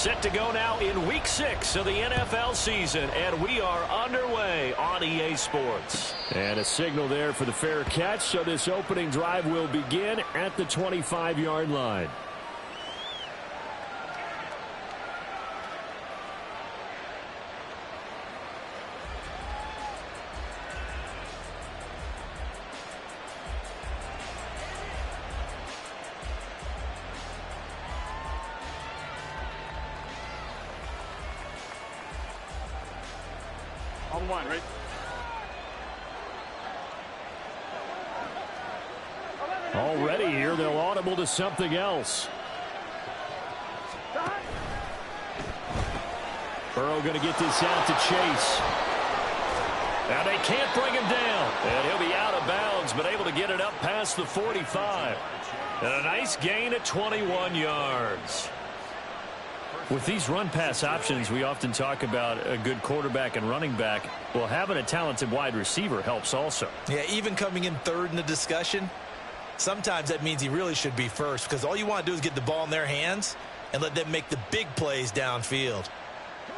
Set to go now in Week 6 of the NFL season, and we are underway on EA Sports. And a signal there for the fair catch, so this opening drive will begin at the 25-yard line. On one, right? Already here, they'll audible to something else. Burrow going to get this out to Chase. Now they can't bring him down. And he'll be out of bounds, but able to get it up past the 45. And a nice gain at 21 yards. With these run-pass options, we often talk about a good quarterback and running back. Well, having a talented wide receiver helps also. Yeah, even coming in third in the discussion, sometimes that means he really should be first, because all you want to do is get the ball in their hands and let them make the big plays downfield.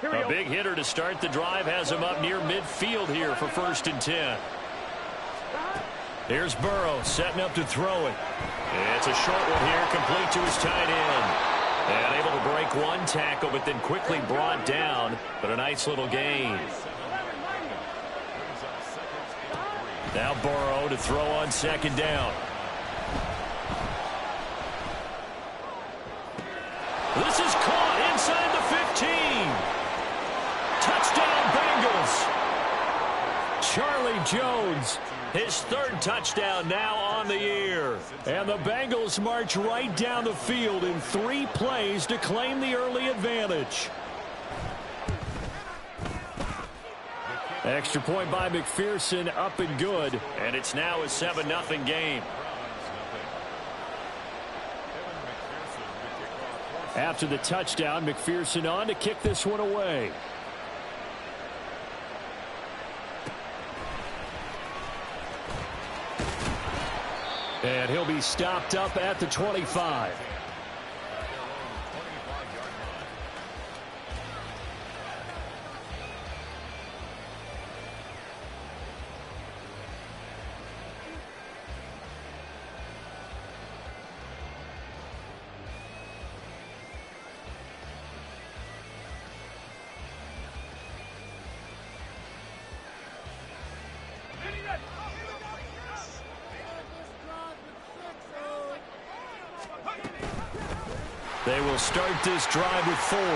A big hitter to start the drive has him up near midfield here for 1st and 10. Here's Burrow setting up to throw it. It's a short one here, complete to his tight end. And able to break one tackle, but then quickly brought down. But a nice little gain. Now Burrow to throw on 2nd down. This is caught inside the 15. Touchdown Bengals. Charlie Jones, his 3rd touchdown now on the year. And the Bengals march right down the field in 3 plays to claim the early advantage. Extra point by McPherson, up and good. And it's now a 7-0 game. After the touchdown, McPherson on to kick this one away. And he'll be stopped up at the 25. They will start this drive with 4. And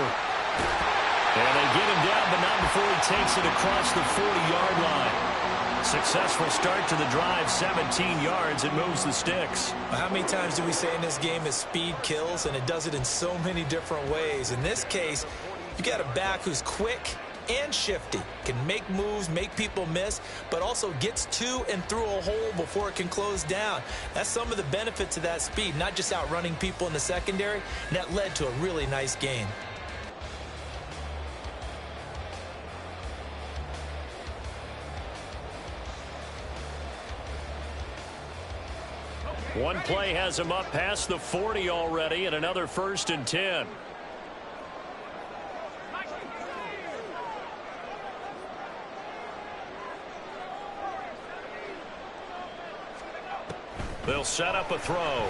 they get him down, but not before he takes it across the 40-yard line. Successful start to the drive, 17 yards. It moves the sticks. How many times do we say in this game that speed kills, and it does it in so many different ways? In this case, you got a back who's quick and shifty, can make moves, make people miss, but also gets to and through a hole before it can close down. That's some of the benefits of that speed, not just outrunning people in the secondary, and that led to a really nice gain. One play has him up past the 40 already, and another 1st and 10. They'll set up a throw.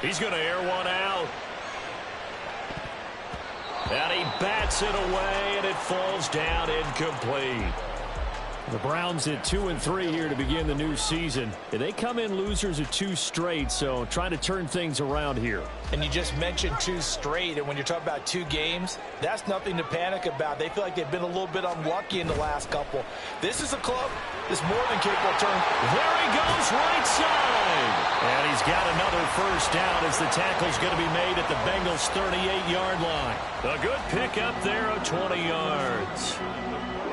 He's going to air one out. And he bats it away, and it falls down incomplete. The Browns at 2-3 here to begin the new season. They come in losers of 2 straight, so trying to turn things around here. And you just mentioned 2 straight, and when you're talking about 2 games, that's nothing to panic about. They feel like they've been a little bit unlucky in the last couple. This is a club that's more than capable of turning. There he goes, right side. And he's got another 1st down as the tackle's going to be made at the Bengals' 38-yard line. A good pickup there of 20 yards.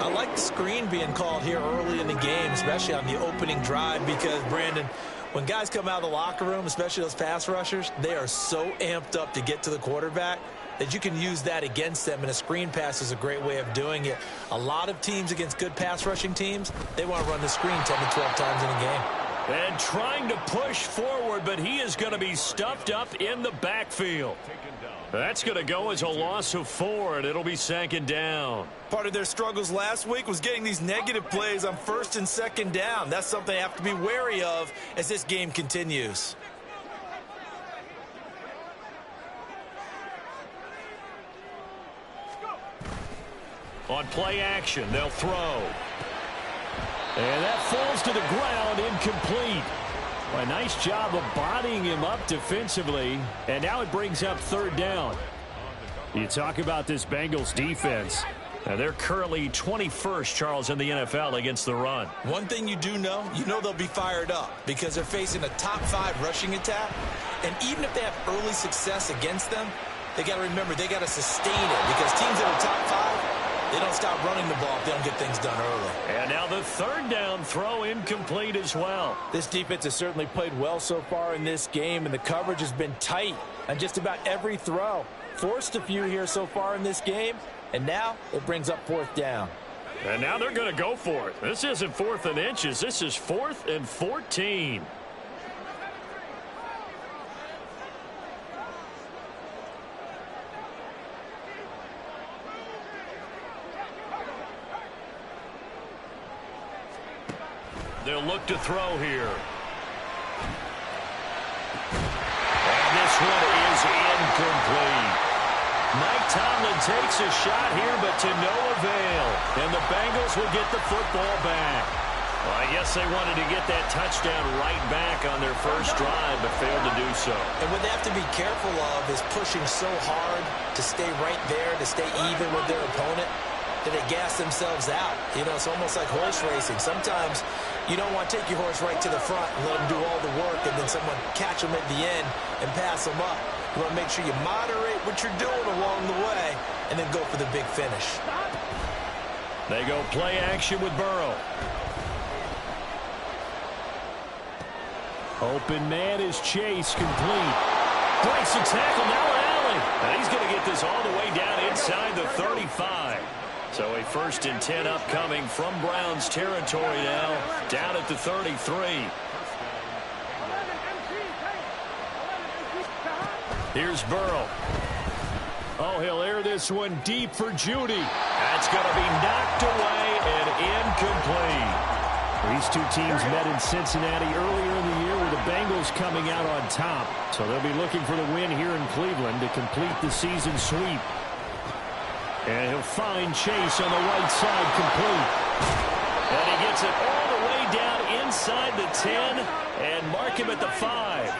I like the screen being called here early in the game, especially on the opening drive, because, Brandon, when guys come out of the locker room, especially those pass rushers, they are so amped up to get to the quarterback that you can use that against them, and a screen pass is a great way of doing it. A lot of teams against good pass rushing teams, they want to run the screen 10 to 12 times in a game. And trying to push forward, but he is going to be stuffed up in the backfield. That's going to go as a loss of 4, and it'll be 2nd down. Part of their struggles last week was getting these negative plays on 1st and 2nd down. That's something they have to be wary of as this game continues. On play action, they'll throw. And that falls to the ground, incomplete. A nice job of bodying him up defensively. And now it brings up 3rd down. You talk about this Bengals defense. And they're currently 21st, Charles, in the NFL against the run. One thing you do know, they'll be fired up because they're facing a top 5 rushing attack. And even if they have early success against them, they got to remember they got to sustain it because teams that are top 5, they don't stop running the ball if they don't get things done early. And now the 3rd down throw incomplete as well. This defense has certainly played well so far in this game, and the coverage has been tight on just about every throw. Forced a few here so far in this game, and now it brings up 4th down. And now they're going to go for it. This isn't 4th and inches. This is 4th and 14. They'll look to throw here. And this one is incomplete. Mike Tomlin takes a shot here, but to no avail. And the Bengals will get the football back. Well, I guess they wanted to get that touchdown right back on their first drive, but failed to do so. And what they have to be careful of is pushing so hard to stay right there, to stay even with their opponent, that they gas themselves out. It's almost like horse racing. Sometimes you don't want to take your horse right to the front and let them do all the work and then someone catch them at the end and pass them up. You want to make sure you moderate what you're doing along the way and then go for the big finish. They go play action with Burrow. Open man is Chase, complete. Breaks the tackle, now Allen. And he's going to get this all the way down inside the 35. So a 1st and 10 upcoming from Browns territory now, down at the 33. Here's Burrow. Oh, he'll air this one deep for Judy. That's going to be knocked away and incomplete. These two teams met in Cincinnati earlier in the year with the Bengals coming out on top. So they'll be looking for the win here in Cleveland to complete the season sweep. And he'll find Chase on the right side, complete. And he gets it all the way down inside the 10 and mark him at the 5.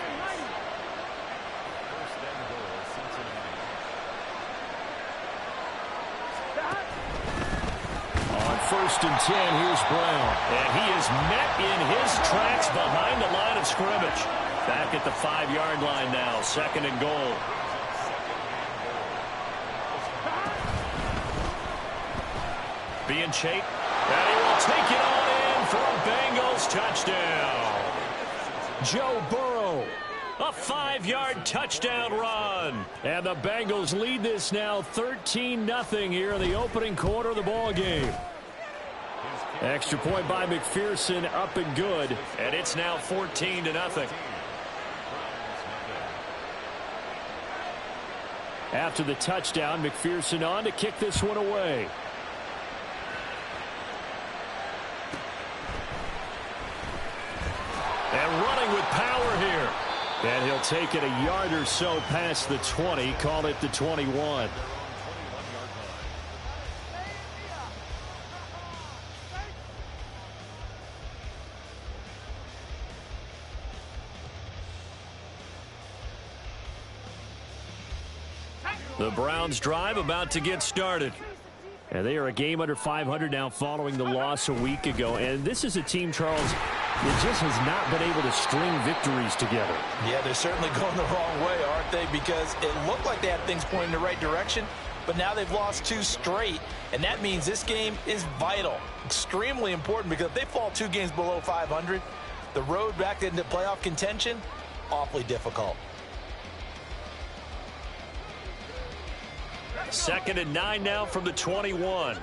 On 1st and 10, here's Brown. And he is met in his tracks behind the line of scrimmage. Back at the 5-yard line now, 2nd and goal. Being chased, and he will take it on in for a Bengals touchdown. Joe Burrow, a 5-yard touchdown run. And the Bengals lead this now 13-0 here in the opening quarter of the ball game. Extra point by McPherson, up and good. And it's now 14-0. After the touchdown, McPherson on to kick this one away. And running with power here. And he'll take it a yard or so past the 20, call it the 21. The Browns drive about to get started. And they are a game under 500 now following the loss a week ago. And this is a team, Charles, that just has not been able to string victories together. Yeah, they're certainly going the wrong way, aren't they? Because it looked like they had things pointing in the right direction, but now they've lost 2 straight. And that means this game is vital, extremely important, because if they fall 2 games below 500, the road back into playoff contention, awfully difficult. 2nd and 9 now from the 21.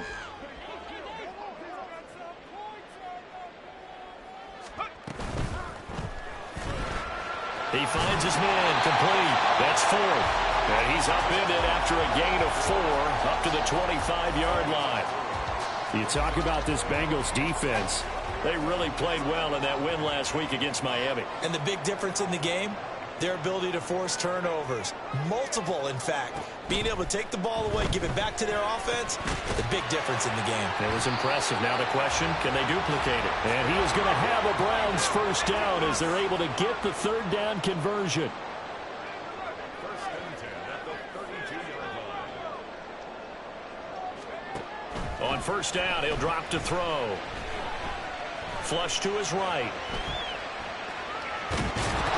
He finds his man, complete. That's 4. And he's upended after a gain of 4 up to the 25-yard line. You talk about this Bengals defense. They really played well in that win last week against Miami. And the big difference in the game, their ability to force turnovers. Multiple, in fact. Being able to take the ball away, give it back to their offense, the big difference in the game. It was impressive. Now the question, can they duplicate it? And he is going to have a Browns first down as they're able to get the third down conversion. On first down, he'll drop to throw. Flush to his right.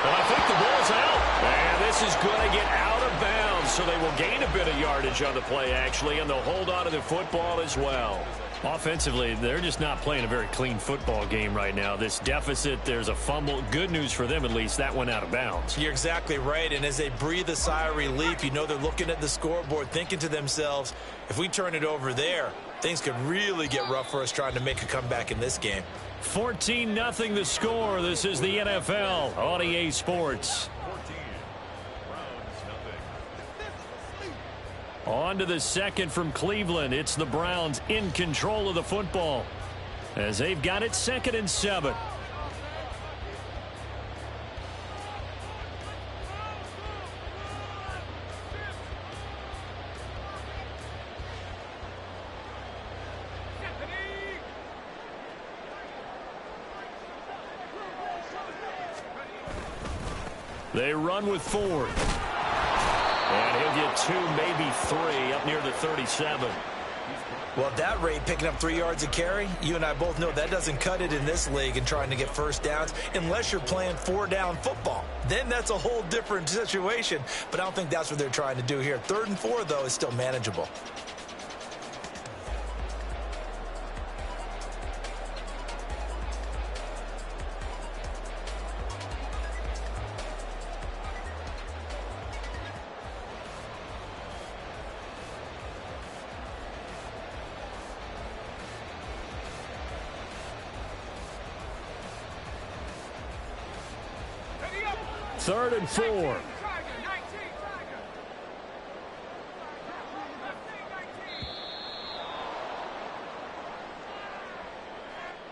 And I think the ball's out. And this is going to get out of bounds, so they will gain a bit of yardage on the play, actually, and they'll hold on to the football as well. Offensively, they're just not playing a very clean football game right now. This deficit, there's a fumble. Good news for them, at least. That went out of bounds. You're exactly right, and as they breathe a sigh of relief, you know they're looking at the scoreboard, thinking to themselves, if we turn it over there, things could really get rough for us trying to make a comeback in this game. 14-0 the score. This is the NFL on EA Sports. On to the second from Cleveland. It's the Browns in control of the football as they've got it 2nd and 7. They run with Ford. And he'll get 2, maybe 3 up near the 37. Well, at that rate, picking up 3 yards a carry, you and I both know that doesn't cut it in this league and trying to get first downs unless you're playing 4-down football. Then that's a whole different situation, but I don't think that's what they're trying to do here. 3rd and 4, though, is still manageable. Third and 4.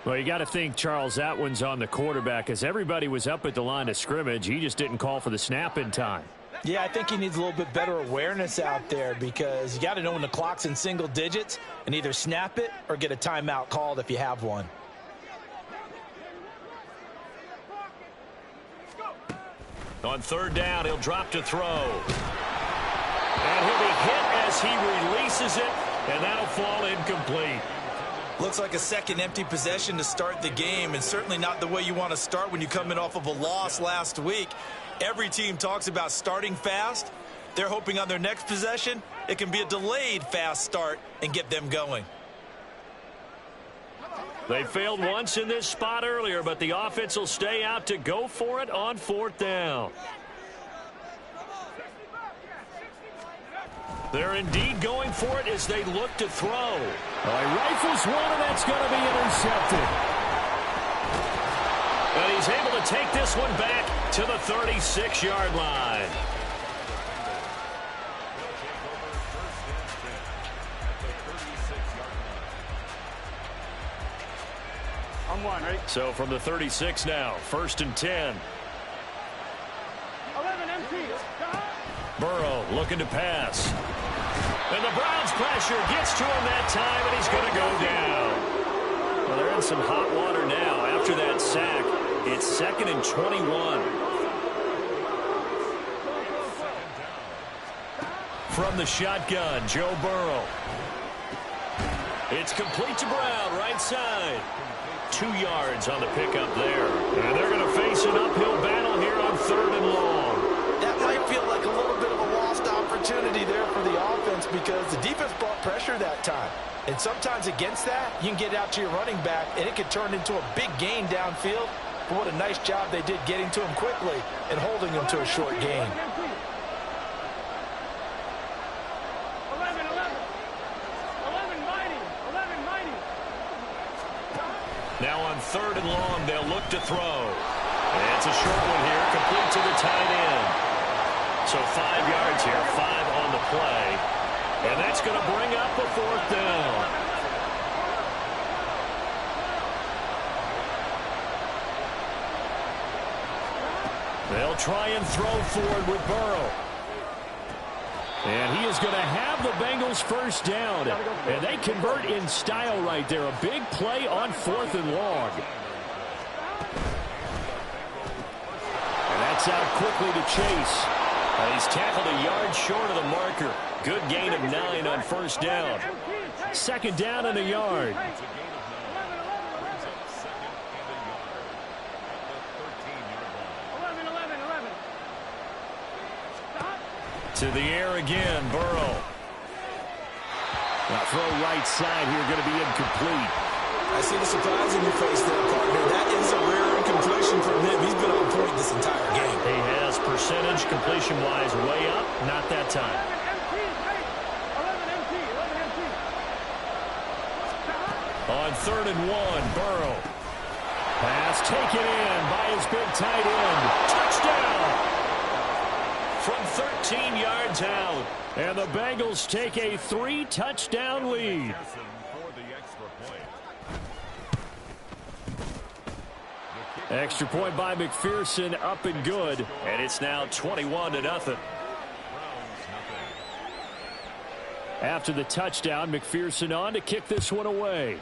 Well, you got to think, Charles, that one's on the quarterback as everybody was up at the line of scrimmage. He just didn't call for the snap in time. Yeah, I think he needs a little bit better awareness out there because you got to know when the clock's in single digits and either snap it or get a timeout called if you have one. On 3rd down, he'll drop to throw. And he'll be hit as he releases it, and that'll fall incomplete. Looks like a second empty possession to start the game, and certainly not the way you want to start when you come in off of a loss last week. Every team talks about starting fast. They're hoping on their next possession, it can be a delayed fast start and get them going. They failed once in this spot earlier, but the offense will stay out to go for it on 4th down. They're indeed going for it as they look to throw. He rifles one, and that's going to be intercepted. And he's able to take this one back to the 36-yard line. So from the 36 now, 1st and 10. 11 empty. Burrow looking to pass. And the Browns pressure gets to him that time, and he's going to go down. Well, they're in some hot water now after that sack. It's 2nd and 21. From the shotgun, Joe Burrow. It's complete to Brown, right side. 2 yards on the pickup there. And they're going to face an uphill battle here on 3rd and long. That might feel like a little bit of a lost opportunity there for the offense because the defense brought pressure that time. And sometimes against that, you can get out to your running back, and it could turn into a big gain downfield. But what a nice job they did getting to him quickly and holding him to a short gain. 11 mighty. Now on 3rd and long, they'll look to throw. It's a short one here, complete to the tight end. So 5 yards here, 5 on the play. And that's going to bring up a 4th down. They'll try and throw forward with Burrow. And he is going to have the Bengals first down. And they convert in style right there. A big play on 4th and long. And that's out quickly to Chase. He's tackled a yard short of the marker. Good gain of 9 on first down. 2nd down and a yard. To the air again, Burrow. Now throw right side here, going to be incomplete. I see the surprise in your face there, partner. That is a rare incompletion from him. He's been on point this entire game. He has percentage completion-wise way up, not that time. 11 MT. On 3rd and 1, Burrow. Pass taken in by his big tight end. Touchdown! From 13 yards out. And the Bengals take a 3-touchdown lead. Extra point by McPherson, up and good. And it's now 21-0. After the touchdown, McPherson on to kick this one away.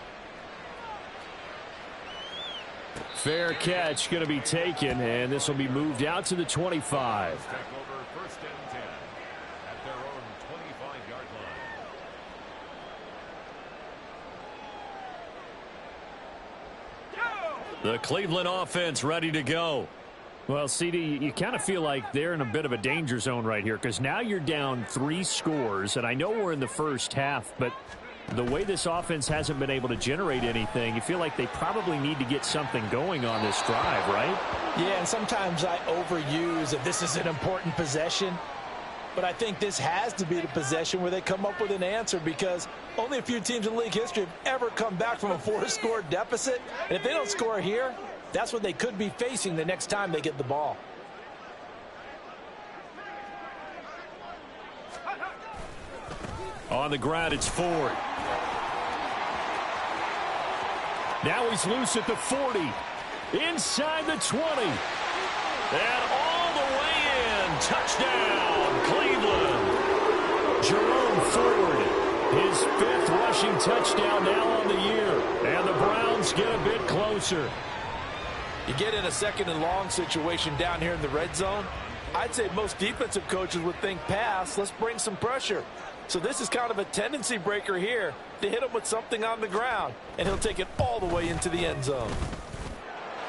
Fair catch going to be taken, and this will be moved out to the 25. The Cleveland offense ready to go. Well, CD, you kind of feel like they're in a bit of a danger zone right here because now you're down 3 scores, and I know we're in the first half, but the way this offense hasn't been able to generate anything, you feel like they probably need to get something going on this drive, right? Yeah, and sometimes I overuse that this is an important possession. But I think this has to be the possession where they come up with an answer because only a few teams in league history have ever come back from a 4-score deficit. And if they don't score here, that's what they could be facing the next time they get the ball. On the ground, it's Ford. Now he's loose at the 40. Inside the 20. And all the way in. Touchdown, Cleveland. Jerome Ford, his 5th rushing touchdown now on the year. And the Browns get a bit closer. You get in a 2nd and long situation down here in the red zone. I'd say most defensive coaches would think pass. Let's bring some pressure. So this is kind of a tendency breaker here to hit him with something on the ground. And he'll take it all the way into the end zone.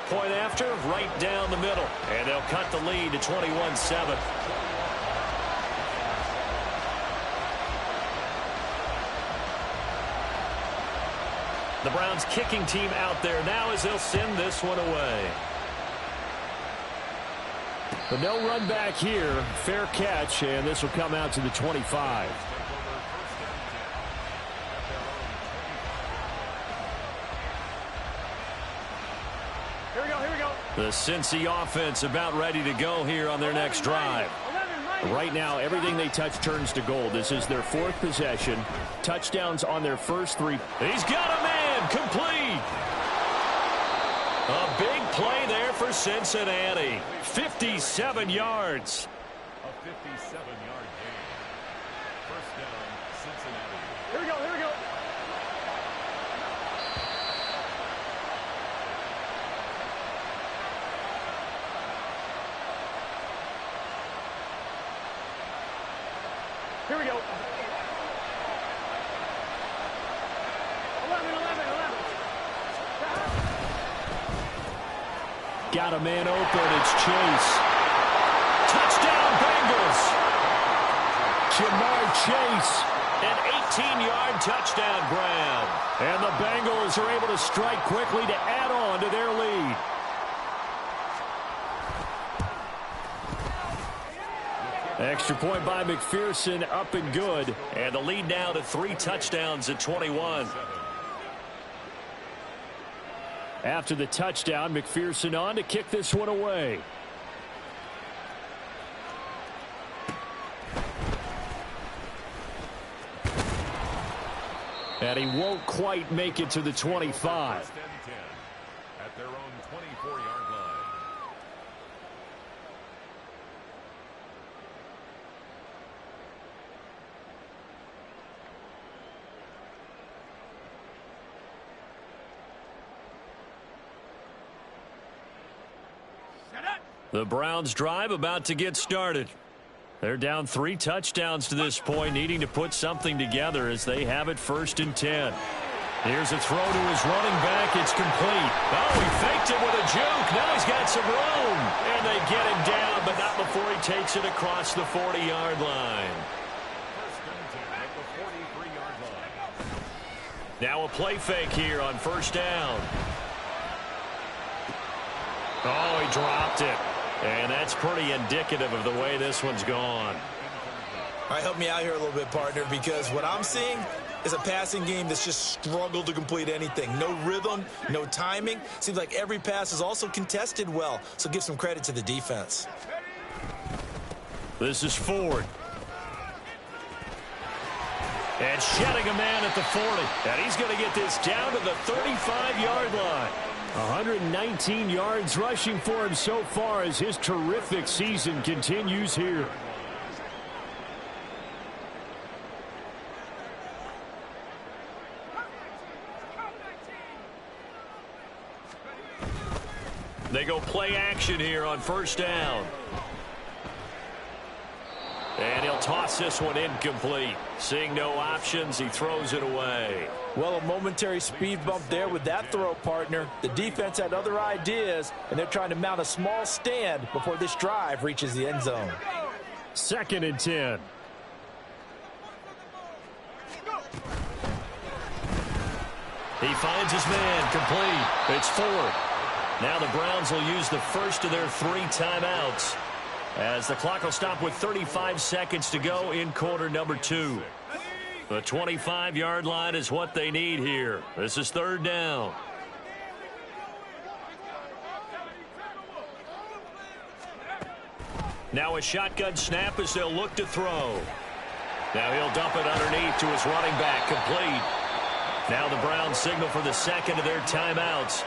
Point after, right down the middle. And they'll cut the lead to 21-7. The Browns kicking team out there now as they'll send this one away. But no run back here. Fair catch, and this will come out to the 25. Here we go. The Cincy offense about ready to go here on their next drive. Right now, everything they touch turns to gold. This is their 4th possession. Touchdowns on their first 3. He's got a man, complete. A big play there for Cincinnati. 57 yards. A 57-yard gain. First down, Cincinnati. Here we go. Here we go. 11. Got a man open. It's Chase. Touchdown, Bengals. Jamar Chase. An 18-yard touchdown grab. And the Bengals are able to strike quickly to add on to their lead. Extra point by McPherson, up and good. And the lead now to 3 touchdowns at 21. After the touchdown, McPherson on to kick this one away. And he won't quite make it to the 25. At their own 24-yard line. The Browns drive about to get started. They're down 3 touchdowns to this point, needing to put something together as they have it 1st and 10. Here's a throw to his running back. It's complete. Oh, he faked it with a juke. Now he's got some room. And they get him down, but not before he takes it across the 40-yard line. Now a play fake here on 1st down. Oh, he dropped it. And that's pretty indicative of the way this one's gone. All right, help me out here a little bit, partner, because what I'm seeing is a passing game that's just struggled to complete anything. No rhythm, no timing. Seems like every pass is also contested well, so give some credit to the defense. This is Ford. And shedding a man at the 40. And he's going to get this down to the 35-yard line. 119 yards rushing for him so far as his terrific season continues here. They go play action here on 1st down. And he'll toss this one incomplete. Seeing no options, he throws it away. Well, a momentary speed bump there with that throw, partner. The defense had other ideas, and they're trying to mount a small stand before this drive reaches the end zone. 2nd and 10. He finds his man complete. It's Ford. Now the Browns will use the first of their 3 timeouts, as the clock will stop with 35 seconds to go in quarter number 2. The 25-yard line is what they need here. This is 3rd down. Now a shotgun snap as they'll look to throw. Now he'll dump it underneath to his running back, complete. Now the Browns signal for the 2nd of their timeouts.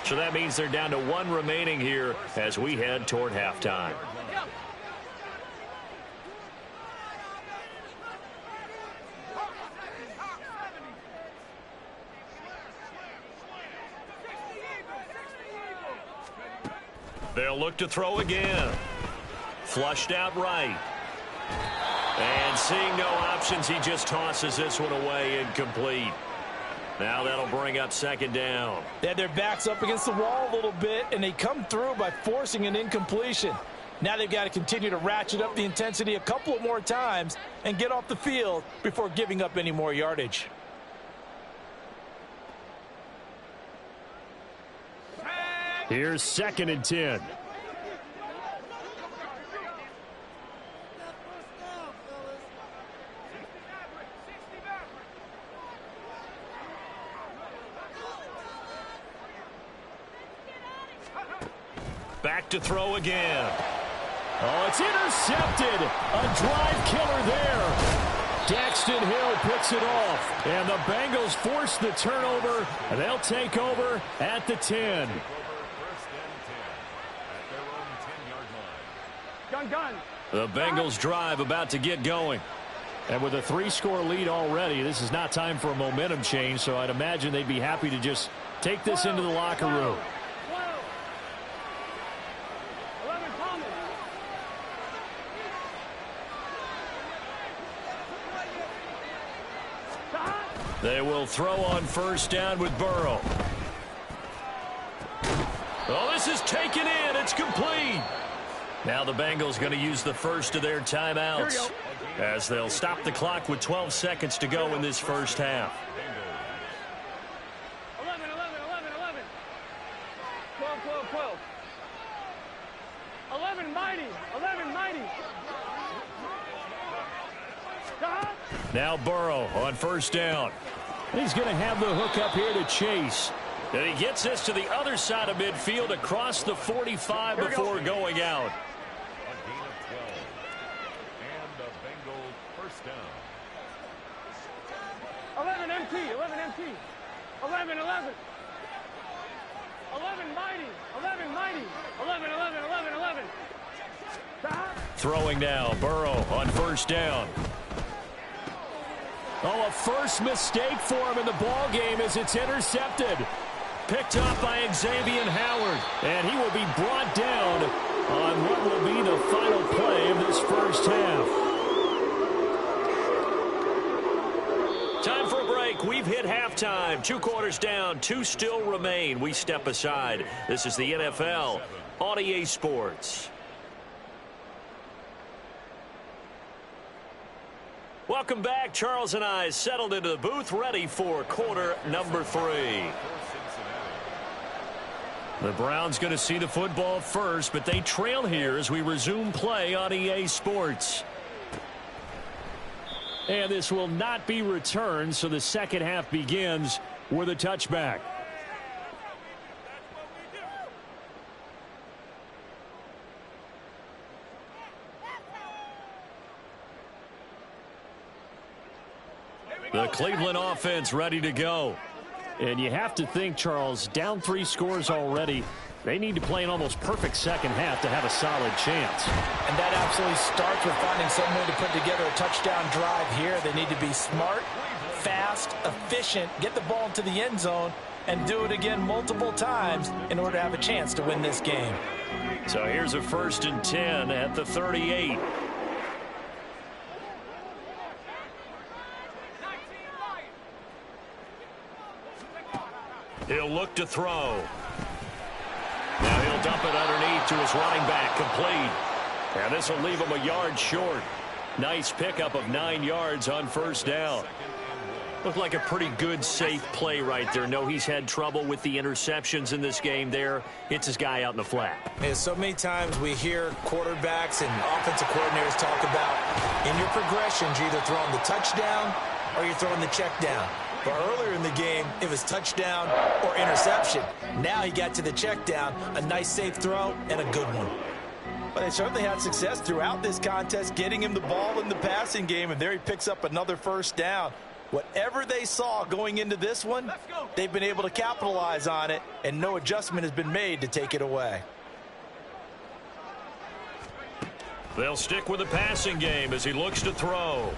So that means they're down to 1 remaining here as we head toward halftime. They'll look to throw again. Flushed out right. And seeing no options, he just tosses this one away, incomplete. Now that'll bring up 2nd down. They had their backs up against the wall a little bit, and they come through by forcing an incompletion. Now they've got to continue to ratchet up the intensity a couple of more times and get off the field before giving up any more yardage. Here's 2nd and 10. Back to throw again. Oh, it's intercepted. A drive killer there. Daxton Hill picks it off. And the Bengals force the turnover. And they'll take over at the 10. Gun. The Bengals drive about to get going. And with a 3-score lead already, this is not time for a momentum change, so I'd imagine they'd be happy to just take this into the locker room. They will throw on 1st down with Burrow. Oh, this is taken in. It's complete. Now the Bengals going to use the first of their timeouts as they'll stop the clock with 12 seconds to go in this 1st half. 11. 12. 11 mighty. Now Burrow on 1st down. He's going to have the hook up here to Chase. And he gets this to the other side of midfield across the 45 before going out. A gain of 12. And the Bengals first down. 11 MT, 11 MT. 11, 11. 11 mighty, 11 mighty. 11, 11, 11, 11. Stop. Throwing now, Burrow on first down. Oh, a first mistake for him in the ball game as it's intercepted. Picked up by Xavier Howard, and he will be brought down on what will be the final play of this first half. Time for a break. We've hit halftime. 2 quarters down, 2 still remain. We step aside. This is the NFL on EA Sports. Welcome back. Charles and I settled into the booth, ready for quarter number 3. The Browns going to see the football first, but they trail here as we resume play on EA Sports. And this will not be returned, so the second half begins with a touchback. The Cleveland offense ready to go. And you have to think, Charles, down 3 scores already. They need to play an almost perfect second half to have a solid chance. And that absolutely starts with finding some way to put together a touchdown drive here. They need to be smart, fast, efficient, get the ball into the end zone, and do it again multiple times in order to have a chance to win this game. So here's a 1st and 10 at the 38. He'll look to throw. Now he'll dump it underneath to his running back, complete. And this will leave him a yard short. Nice pickup of 9 yards on first down. Looked like a pretty good, safe play right there. No, he's had trouble with the interceptions in this game there. Hits his guy out in the flat. And so many times we hear quarterbacks and offensive coordinators talk about in your progressions, you're either throwing the touchdown or you're throwing the check down. But earlier in the game, it was touchdown or interception. Now he got to the check down, a nice safe throw, and a good one. But they certainly had success throughout this contest, getting him the ball in the passing game, and there he picks up another first down. Whatever they saw going into this one, they've been able to capitalize on it, and no adjustment has been made to take it away. They'll stick with the passing game as he looks to throw.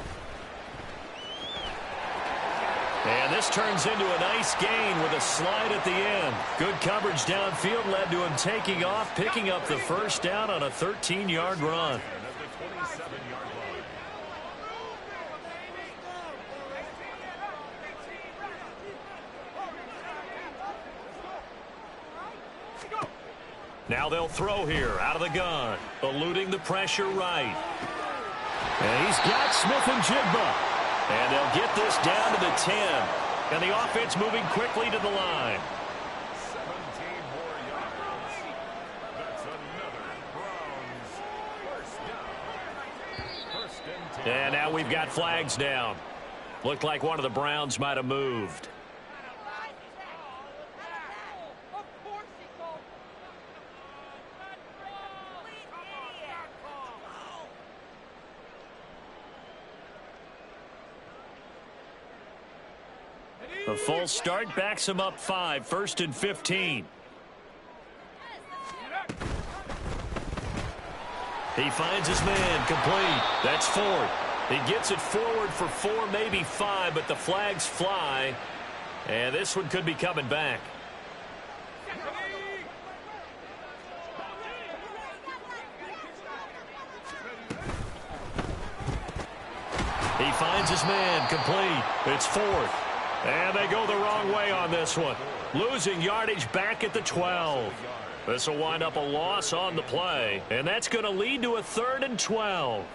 And this turns into a nice gain with a slide at the end. Good coverage downfield led to him taking off, picking up the first down on a 13-yard run. Now they'll throw here out of the gun, eluding the pressure right. And he's got Smith and Jigba. And they'll get this down to the 10. And the offense moving quickly to the line. 17 more yards. That's another Browns first down. 1st and 10. And now we've got flags down. Looked like one of the Browns might have moved. A full start backs him up 5, 1st and 15. He finds his man, complete. That's 4. He gets it forward for 4, maybe 5, but the flags fly. And this one could be coming back. He finds his man, complete. It's 4th. And they go the wrong way on this one. Losing yardage back at the 12. This will wind up a loss on the play. And that's going to lead to a 3rd and 12.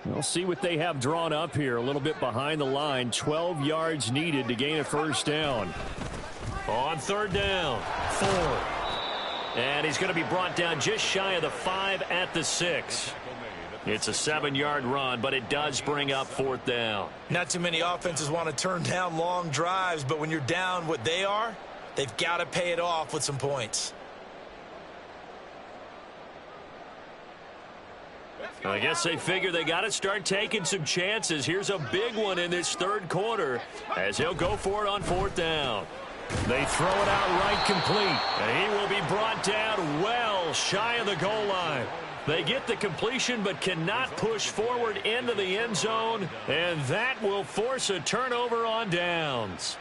We'll see what they have drawn up here. A little bit behind the line. 12 yards needed to gain a first down. On 3rd down. 4. And he's going to be brought down just shy of the 5 at the 6. It's a 7-yard run, but it does bring up 4th down. Not too many offenses want to turn down long drives, but when you're down what they are, they've got to pay it off with some points. I guess they figure they got to start taking some chances. Here's a big one in this 3rd quarter as he'll go for it on 4th down. They throw it out right complete. And he will be brought down well shy of the goal line. They get the completion but cannot push forward into the end zone. And that will force a turnover on downs.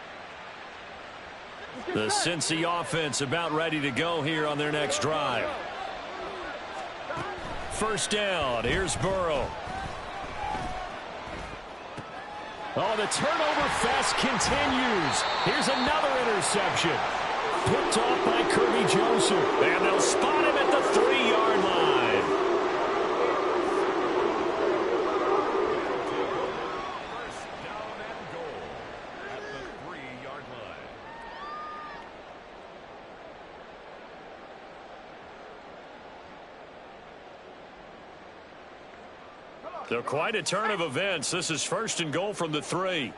The Cincy offense about ready to go here on their next drive. 1st down. Here's Burrow. Oh, the turnover fest continues. Here's another interception. Picked off by Kirby Joseph. And they'll spot him at the 3-yard line. First down and goal at the 3-yard line. So quite a turn of events. This is 1st and goal from the 3.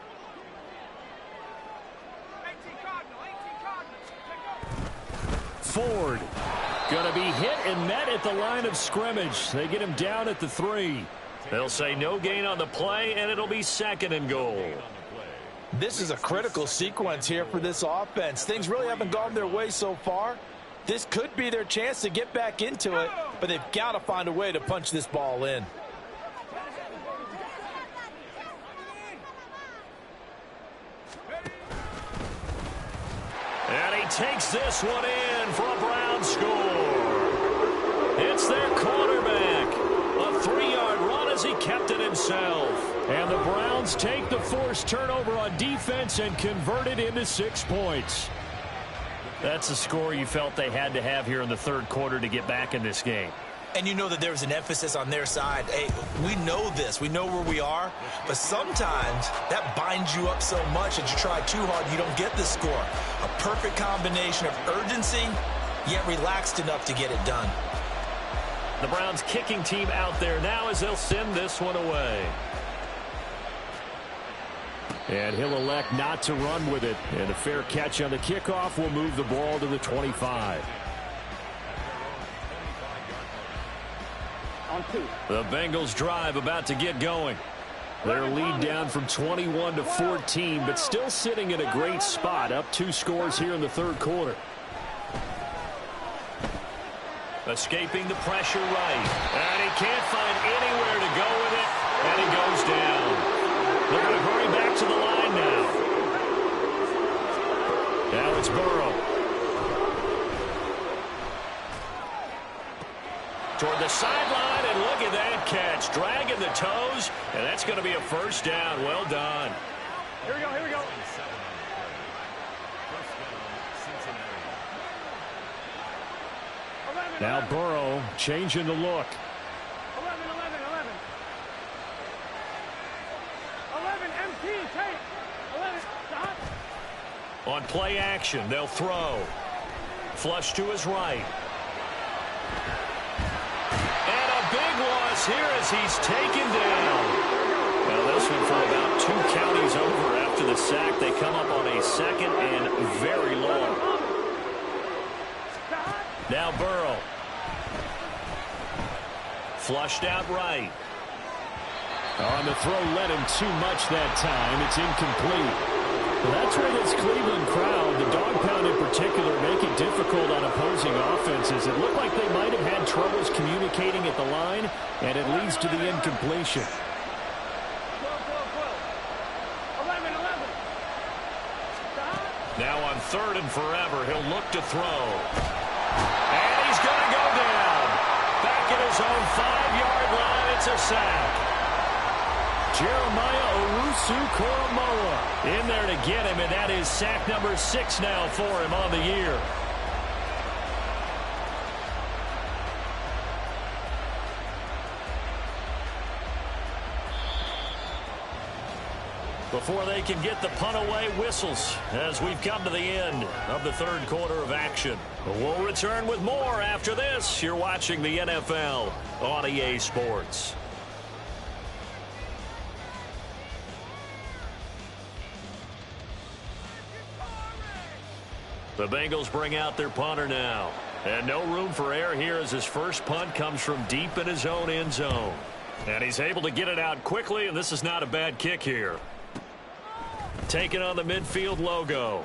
Ford going to be hit and met at the line of scrimmage. They get him down at the 3. They'll say no gain on the play, and it'll be 2nd and goal. This is a critical sequence here for this offense. Things really haven't gone their way so far. This could be their chance to get back into it, but they've got to find a way to punch this ball in. And he takes this one in for a Brown score. It's their quarterback. A 3-yard run as he kept it himself. And the Browns take the forced turnover on defense and convert it into 6 points. That's the score you felt they had to have here in the 3rd quarter to get back in this game. And you know that there was an emphasis on their side. Hey, we know this. We know where we are. But sometimes that binds you up so much that you try too hard, you don't get the score. A perfect combination of urgency, yet relaxed enough to get it done. The Browns kicking team out there now as they'll send this one away. And he'll elect not to run with it. And a fair catch on the kickoff will move the ball to the 25. The Bengals drive about to get going. Their lead down from 21 to 14, but still sitting in a great spot, up 2 scores here in the 3rd quarter. Escaping the pressure right. And he can't find anywhere to go with it, and he goes down. They're going to hurry back to the line now. Now it's Burrow. Toward the sideline, and look at that catch. Dragging the toes, and that's going to be a 1st down. Well done. Here we go, here we go. Now Burrow changing the look. 11, 11, 11. 11, MT, take. 11, stop. On play action, they'll throw. Flush to his right. And a big loss here as he's taken down. Well, this one for about 2 counties over after the sack. They come up on a 2nd and very long. Now Burrow. Flushed out right. On the throw, led him too much that time. It's incomplete. Well, that's where this Cleveland crowd, the dog pound in particular, make it difficult on opposing offenses. It looked like they might have had troubles communicating at the line, and it leads to the incompletion. 11, 11. Stop. Now on 3rd and forever, he'll look to throw. And he's going to go down. Back at his own 5-yard line, it's a sack. Jeremiah Owusu-Koramoah in there to get him, and that is sack number 6 now for him on the year. before they can get the punt away. Whistles as we've come to the end of the third quarter of action. We'll return with more after this. You're watching the NFL on EA Sports. The Bengals bring out their punter now. And no room for error here as his first punt comes from deep in his own end zone. And he's able to get it out quickly, and this is not a bad kick here. Taking on the midfield logo.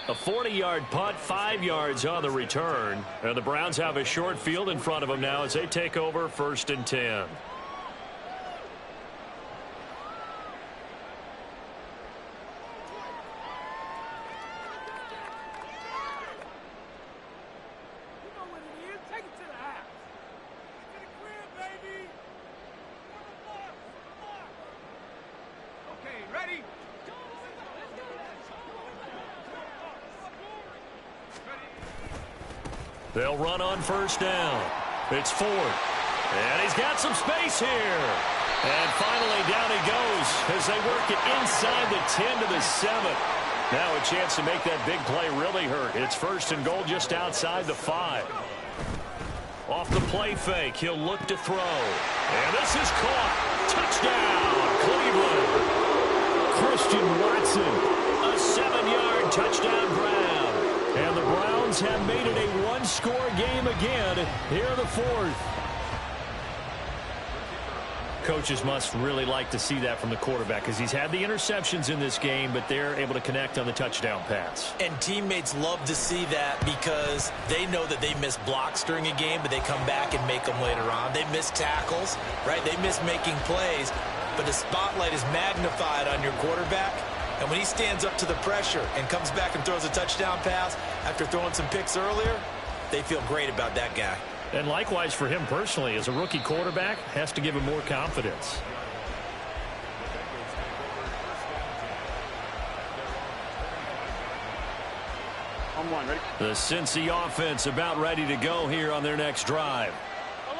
A 40-yard punt, 5 yards on the return. And the Browns have a short field in front of them now as they take over 1st and 10. They'll run on 1st down. It's Ford. And he's got some space here. And finally down he goes as they work it inside the 10 to the 7. Now a chance to make that big play really hurt. It's 1st and goal just outside the 5. Off the play fake, he'll look to throw. And this is caught. Touchdown, Cleveland. Christian Watson, a 7-yard touchdown grab. And the Browns have made it a one-score game again here in the 4th. Coaches must really like to see that from the quarterback because he's had the interceptions in this game, but they're able to connect on the touchdown pass. And teammates love to see that because they know that they miss blocks during a game, but they come back and make them later on. They miss tackles, right? They miss making plays, but the spotlight is magnified on your quarterback. And when he stands up to the pressure and comes back and throws a touchdown pass after throwing some picks earlier, they feel great about that guy. And likewise for him personally, as a rookie quarterback, has to give him more confidence. The Cincy offense about ready to go here on their next drive.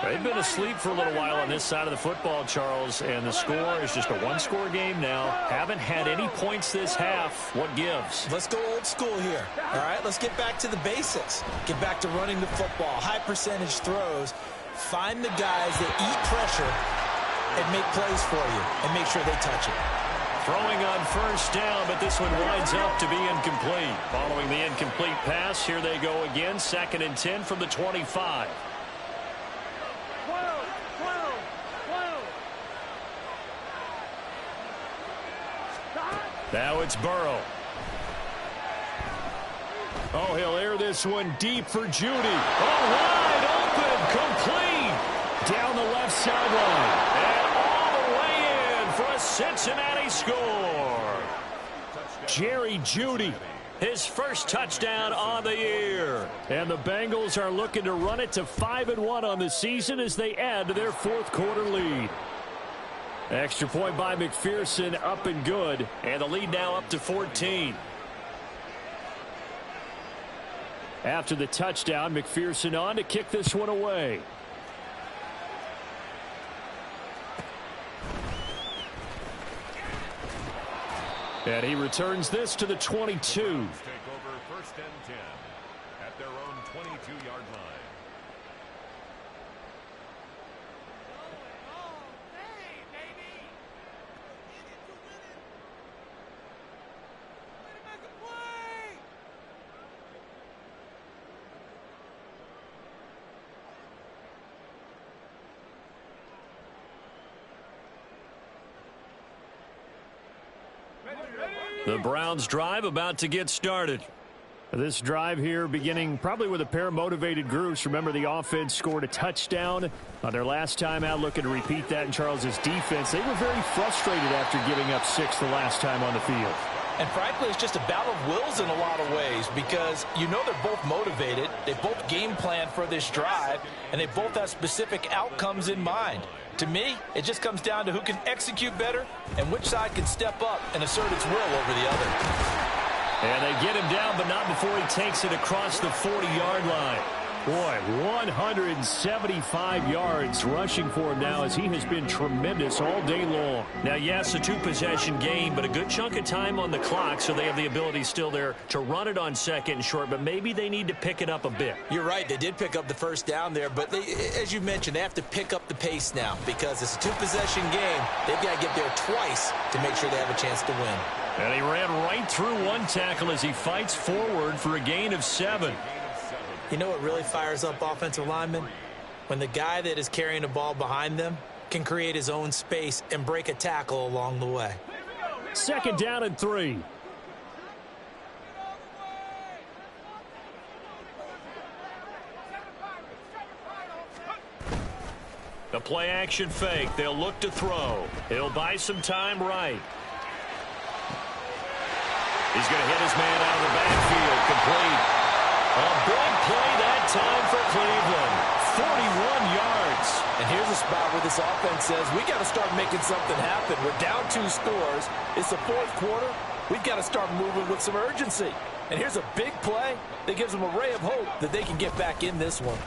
They've been asleep for a little while on this side of the football, Charles, and the score is just a one-score game now. Haven't had any points this half. What gives? Let's go old school here. All right, let's get back to the basics. Get back to running the football, high percentage throws. Find the guys that eat pressure and make plays for you and make sure they touch it. Throwing on 1st down, but this one winds up to be incomplete. Following the incomplete pass, here they go again. 2nd and 10 from the 25. Now it's Burrow. Oh, he'll air this one deep for Judy. Oh, wide open, complete. Down the left sideline. And all the way in for a Cincinnati score. Jerry Judy, his first touchdown on the year. And the Bengals are looking to run it to 5-1 on the season as they add to their 4th quarter lead. Extra point by McPherson, up and good. And the lead now up to 14. After the touchdown, McPherson on to kick this one away. And he returns this to the 22. Take over 1st and 10 at their own 22-yard line. The Browns drive about to get started. This drive here beginning probably with a pair of motivated groups. Remember, the offense scored a touchdown on their last time out, looking to repeat that in Charles's defense. They were very frustrated after giving up 6 the last time on the field. And frankly, it's just a battle of wills in a lot of ways because you know they're both motivated. They both game plan for this drive, and they both have specific outcomes in mind. To me, it just comes down to who can execute better and which side can step up and assert its will over the other. And they get him down, but not before he takes it across the 40-yard line. Boy, 175 yards rushing for him now as he has been tremendous all day long. Now, yes, a two-possession game, but a good chunk of time on the clock, so they have the ability still there to run it on second and short, but maybe they need to pick it up a bit. You're right. They did pick up the first down there, but as you mentioned, they have to pick up the pace now because it's a two-possession game. They've got to get there twice to make sure they have a chance to win. And he ran right through one tackle as he fights forward for a gain of 7. You know what really fires up offensive linemen? When the guy that is carrying the ball behind them can create his own space and break a tackle along the way. 2nd down and 3. The play action fake. They'll look to throw. He'll buy some time right. He's going to hit his man out of the backfield. Complete. A big play that time for Cleveland. 41 yards. And here's a spot where this offense says, we got to start making something happen. We're down 2 scores. It's the 4th quarter. We've got to start moving with some urgency. And here's a big play that gives them a ray of hope that they can get back in this one.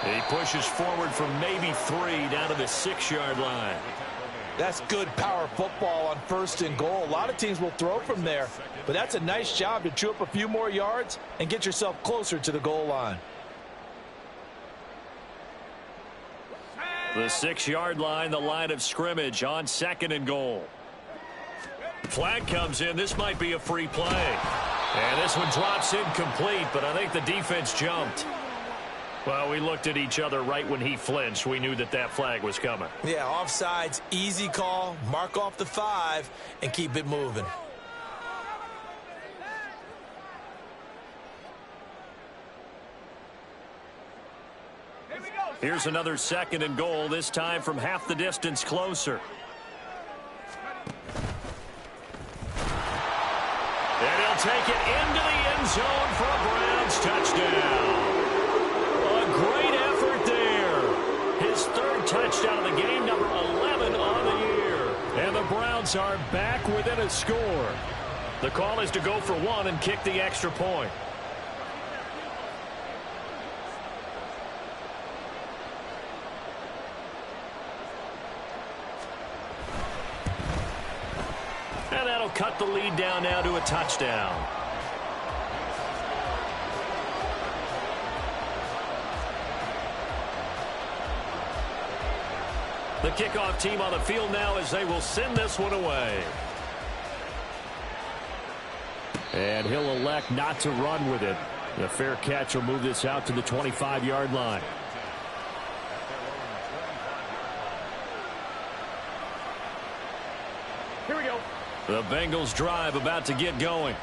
He pushes forward from maybe 3 down to the 6-yard line. That's good power football on 1st and goal. A lot of teams will throw from there, but that's a nice job to chew up a few more yards and get yourself closer to the goal line. The 6-yard line, the line of scrimmage on 2nd and goal. Flag comes in. This might be a free play. And this one drops incomplete, but I think the defense jumped. Well, we looked at each other right when he flinched. We knew that that flag was coming. Yeah, offsides, easy call, mark off the 5, and keep it moving. Here's another 2nd and goal, this time from half the distance closer. And he'll take it into the end zone for a Browns touchdown. Great effort there. His 3rd touchdown of the game, number 11 on the year. And the Browns are back within a score. The call is to go for 1 and kick the extra point. And that'll cut the lead down now to a touchdown. The kickoff team on the field now as they will send this one away. And he'll elect not to run with it. The fair catch will move this out to the 25-yard line. Here we go. The Bengals drive about to get going.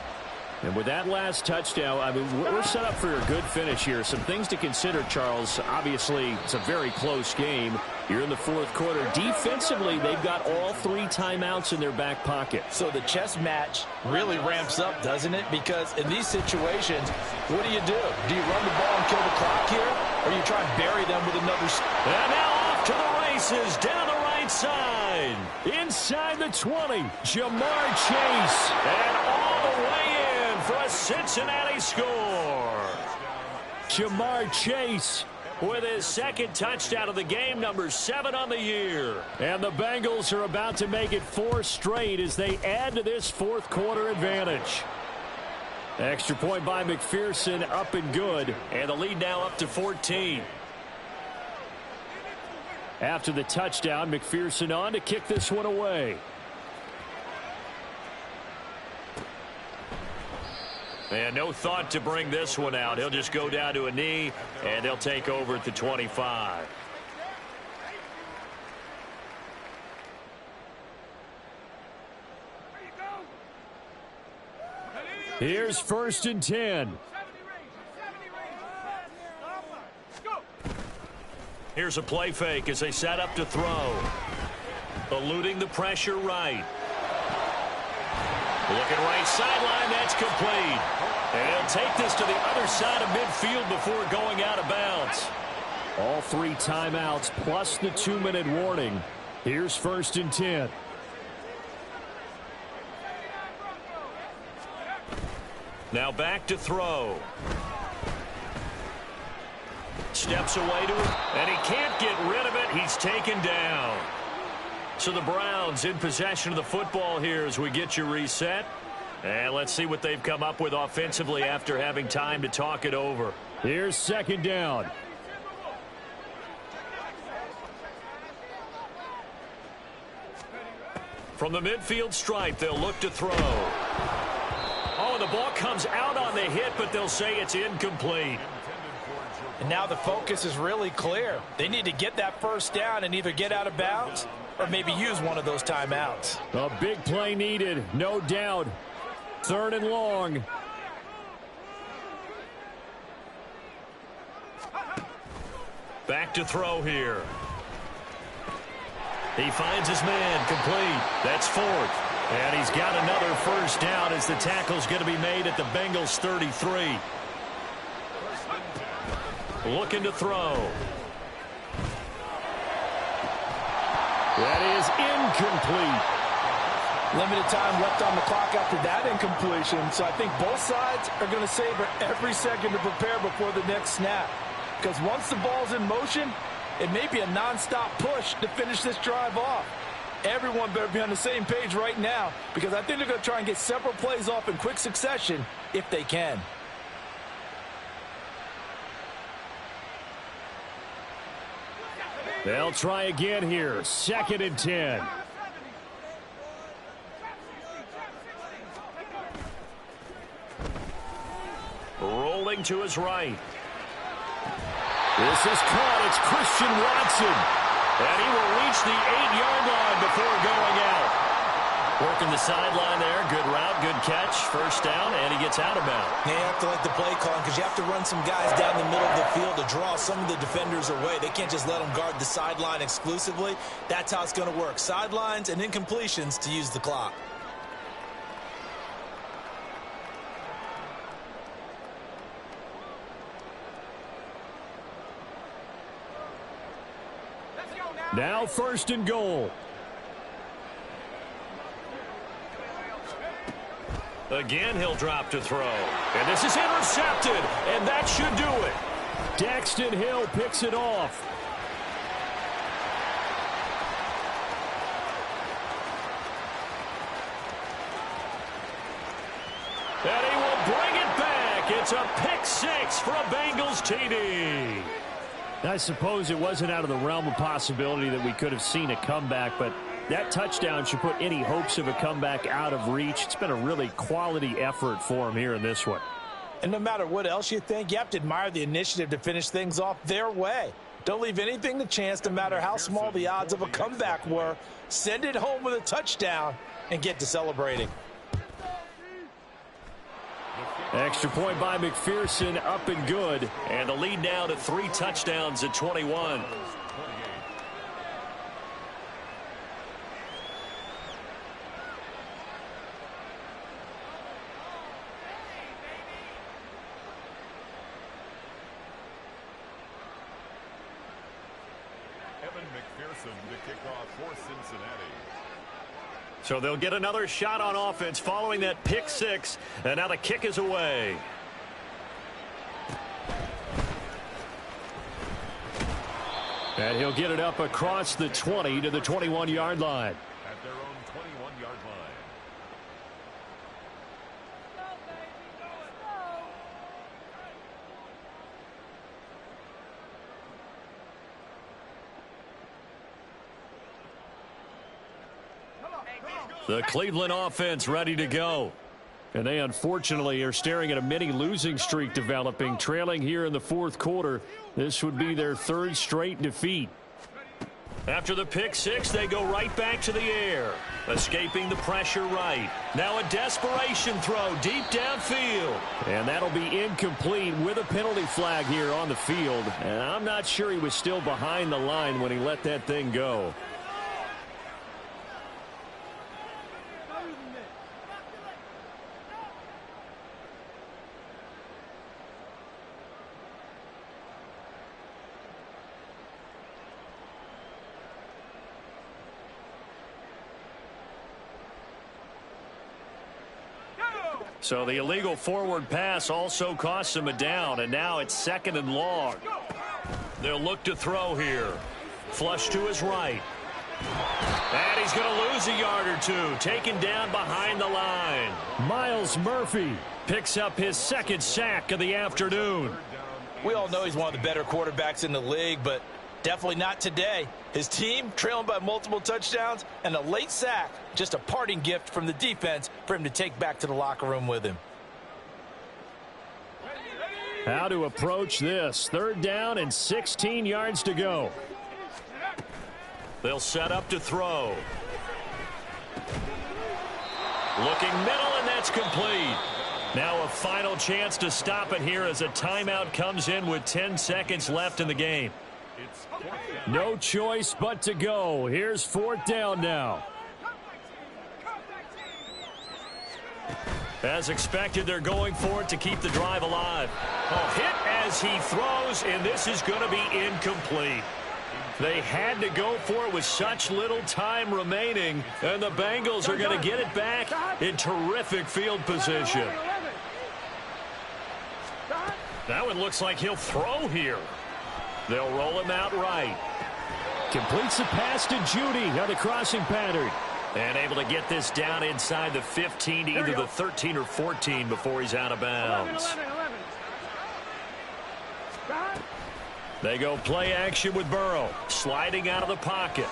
And with that last touchdown, I mean, we're set up for a good finish here. Some things to consider, Charles. Obviously, it's a very close game. You're in the 4th quarter. Defensively, they've got all 3 timeouts in their back pocket. So the chess match really ramps up, doesn't it? Because in these situations, what do? Do you run the ball and kill the clock here? Or you try and bury them with another... And now off to the races, down the right side. Inside the 20, Jamar Chase. And all the way in for a Cincinnati score. Jamar Chase with his 2nd touchdown of the game, number 7 on the year. And the Bengals are about to make it 4 straight as they add to this 4th quarter advantage. Extra point by McPherson, up and good. And the lead now up to 14. After the touchdown, McPherson on to kick this one away. And no thought to bring this one out. He'll just go down to a knee, and they'll take over at the 25. Here's 1st and 10. Here's a play fake as they set up to throw. Eluding the pressure right. Looking right sideline, that's complete. And he'll take this to the other side of midfield before going out of bounds. All 3 timeouts plus the 2-minute warning. Here's 1st and 10. Now back to throw. Steps away to it, and he can't get rid of it. He's taken down. So the Browns in possession of the football here as we get you reset. And let's see what they've come up with offensively after having time to talk it over. Here's second down. From the midfield stripe, they'll look to throw. Oh, the ball comes out on the hit, but they'll say it's incomplete. And now the focus is really clear. They need to get that first down and either get out of bounds or maybe use one of those timeouts. A big play needed, no doubt. Third and long. Back to throw here. He finds his man, complete. That's fourth. And he's got another first down as the tackle's going to be made at the Bengals 33. Looking to throw. That is incomplete. Limited time left on the clock after that incompletion, so I think both sides are going to savor every second to prepare before the next snap. Because once the ball's in motion, it may be a nonstop push to finish this drive off. Everyone better be on the same page right now, because I think they're going to try and get several plays off in quick succession if they can. They'll try again here. Second and 10. Rolling to his right. This is caught. It's Christian Watson. And he will reach the 8-yard line before going out. Working the sideline there. Good route, good catch. First down, and he gets out of bounds. You have to like the play calling because you have to run some guys down the middle of the field to draw some of the defenders away. They can't just let them guard the sideline exclusively. That's how it's going to work. Sidelines and incompletions to use the clock. Now first and goal. Again, he'll drop to throw. And this is intercepted, and that should do it. Daxton Hill picks it off. And he will bring it back. It's a pick six for a Bengals TD. I suppose it wasn't out of the realm of possibility that we could have seen a comeback, but that touchdown should put any hopes of a comeback out of reach. It's been a really quality effort for him here in this one. And no matter what else you think, you have to admire the initiative to finish things off their way. Don't leave anything to chance, no matter how small the odds of a comeback were. Send it home with a touchdown and get to celebrating. Extra point by McPherson, up and good. And the lead now to 3 touchdowns at 21. McPherson to kick off for Cincinnati. So they'll get another shot on offense following that pick six. And now the kick is away. And he'll get it up across the 20 to the 21-yard line. At their own 21-yard line. The Cleveland offense ready to go. And they unfortunately are staring at a mini losing streak developing, trailing here in the fourth quarter. This would be their 3rd straight defeat. After the pick six, they go right back to the air. Escaping the pressure right. Now a desperation throw deep downfield. And that'll be incomplete with a penalty flag here on the field. And I'm not sure he was still behind the line when he let that thing go. So the illegal forward pass also costs him a down, and now it's 2nd and long. They'll look to throw here. Flush to his right. And he's going to lose a yard or two, taken down behind the line. Myles Murphy picks up his 2nd sack of the afternoon. We all know he's one of the better quarterbacks in the league, but definitely not today. His team trailing by multiple touchdowns and a late sack, just a parting gift from the defense for him to take back to the locker room with him. How to approach this. 3rd down and 16 yards to go. They'll set up to throw. Looking middle, and that's complete. Now a final chance to stop it here as a timeout comes in with 10 seconds left in the game. No choice but to go. Here's 4th down now. As expected, they're going for it to keep the drive alive. Oh, hit as he throws, and this is going to be incomplete. They had to go for it with such little time remaining, and the Bengals are going to get it back in terrific field position. That one looks like he'll throw here. They'll roll him out right. Completes the pass to Judy on the crossing pattern. And able to get this down inside the 15 to either the 13 or 14 before he's out of bounds. 11. They go play action with Burrow, sliding out of the pocket.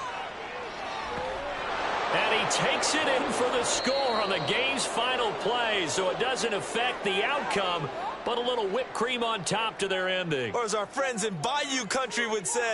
And he takes it in for the score on the game's final play, so it doesn't affect the outcome, but a little whipped cream on top to their ending. Or as our friends in Bayou Country would say,